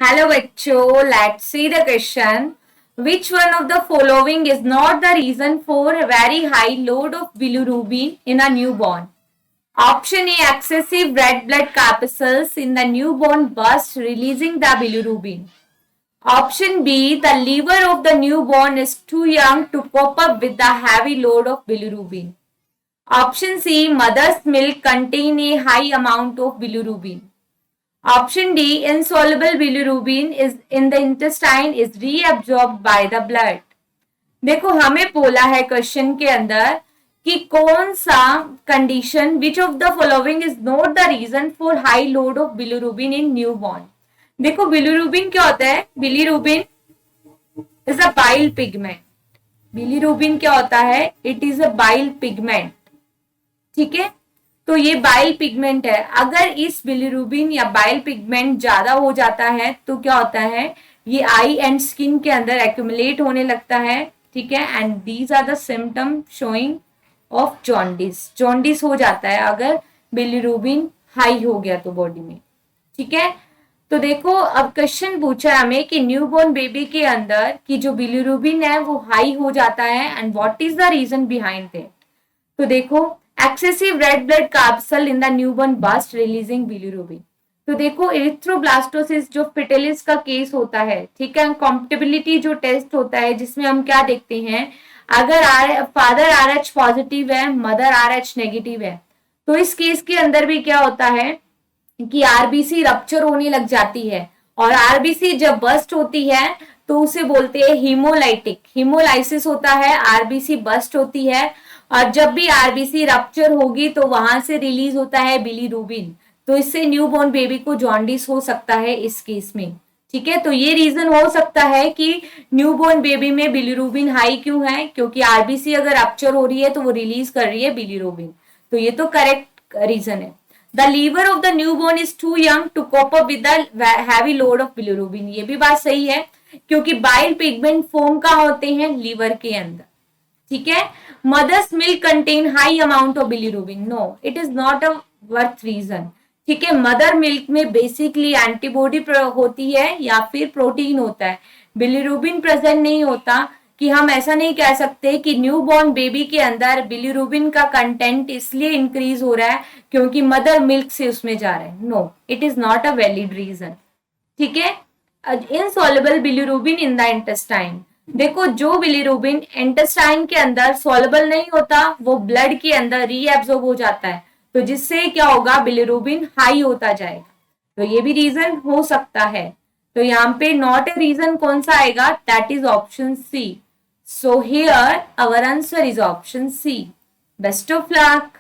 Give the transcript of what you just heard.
Hello बच्चों, let's see the question. Which one of the following is not the reason for a very high load of bilirubin in a newborn? Option A, excessive red blood corpuscles in the newborn burst releasing the bilirubin. Option B, the liver of the newborn is too young to cope up with the heavy load of bilirubin. Option C, mother's milk contain a high amount of bilirubin. Option D, insoluble bilirubin is in the intestine is reabsorbed by the blood. देखो हमें बोला है question के अंदर कि कौन सा condition which of the following is not the reason for high load of bilirubin in newborn. देखो बिलीरुबिन क्या होता है? Bilirubin is a bile pigment. Bilirubin क्या होता है? It is a bile pigment. ठीक है, तो ये बाइल पिगमेंट है. अगर इस बिलीरुबिन या बाइल पिगमेंट ज्यादा हो जाता है तो क्या होता है? ये आई एंड स्किन के अंदर एक्यूमुलेट होने लगता है. ठीक है, and these are the symptom showing of jaundice. Jaundice हो जाता है अगर बिलीरुबिन हाई हो गया तो बॉडी में. ठीक है, तो देखो अब क्वेश्चन पूछा है हमें कि न्यूबॉर्न बेबी के अंदर की जो बिलीरुबिन है वो हाई हो जाता है and what is the reason behind that. तो देखो excessive red blood corpuscle in the newborn burst releasing bilirubin. तो देखो एरिथ्रोब्लास्टोसिस जो फिटेलिस का केस होता है, ठीक है, कॉम्पेटिबिलिटी जो टेस्ट होता है जिसमें हम क्या देखते हैं, अगर फादर आर एच पॉजिटिव है, मदर आर एच नेगेटिव है, तो इस केस के अंदर भी क्या होता है कि आरबीसी रप्चर होने लग जाती है. और आरबीसी जब बस्ट होती है तो उसे बोलते हैं हीमोलाइटिक. हीमोलाइसिस होता है, आरबीसी बस्ट होती है, और जब भी आरबीसी रप्चर होगी तो वहां से रिलीज होता है बिलीरुबिन. तो इससे न्यूबॉर्न बेबी को जॉन्डिस हो सकता है इस केस में. ठीक है, तो ये रीजन हो सकता है कि न्यूबॉर्न बेबी में बिलीरुबिन हाई क्यों है, क्योंकि आरबीसी अगर रप्चर हो रही है तो वो रिलीज कर रही है बिलीरुबिन. तो ये तो करेक्ट रीजन है. The liver of the newborn is too young to cope up with the heavy load of bilirubin. ये भी बात सही है क्योंकि बाइल पिगमेंट फॉर्म कहाँ होते हैं? लीवर के अंदर. ठीक है, mothers milk contain high amount of bilirubin. No, it is not a worth reason. ठीक है, मदर मिल्क में बेसिकली एंटीबॉडी होती है या फिर प्रोटीन होता है, बिलीरुबिन प्रेजेंट नहीं होता. कि हम ऐसा नहीं कह सकते कि न्यूबॉर्न बेबी के अंदर बिलीरुबिन का कंटेंट इसलिए इंक्रीज हो रहा है क्योंकि मदर मिल्क से उसमें जा रहा है. No, it is not a valid reason. ठीक है, insoluble bilirubin in the intestine. देखो जो बिलीरुबिन इंटेस्टाइन के अंदर सॉल्युबल नहीं होता वो ब्लड के अंदर रीएब्सॉर्ब हो जाता है, तो जिससे क्या होगा? बिलीरुबिन हाई होता जाएगा. तो ये भी रीजन हो सकता है. तो यहाँ पे नॉट ए रीजन कौन सा आएगा? That is option C. So here our answer is option C. Best of luck.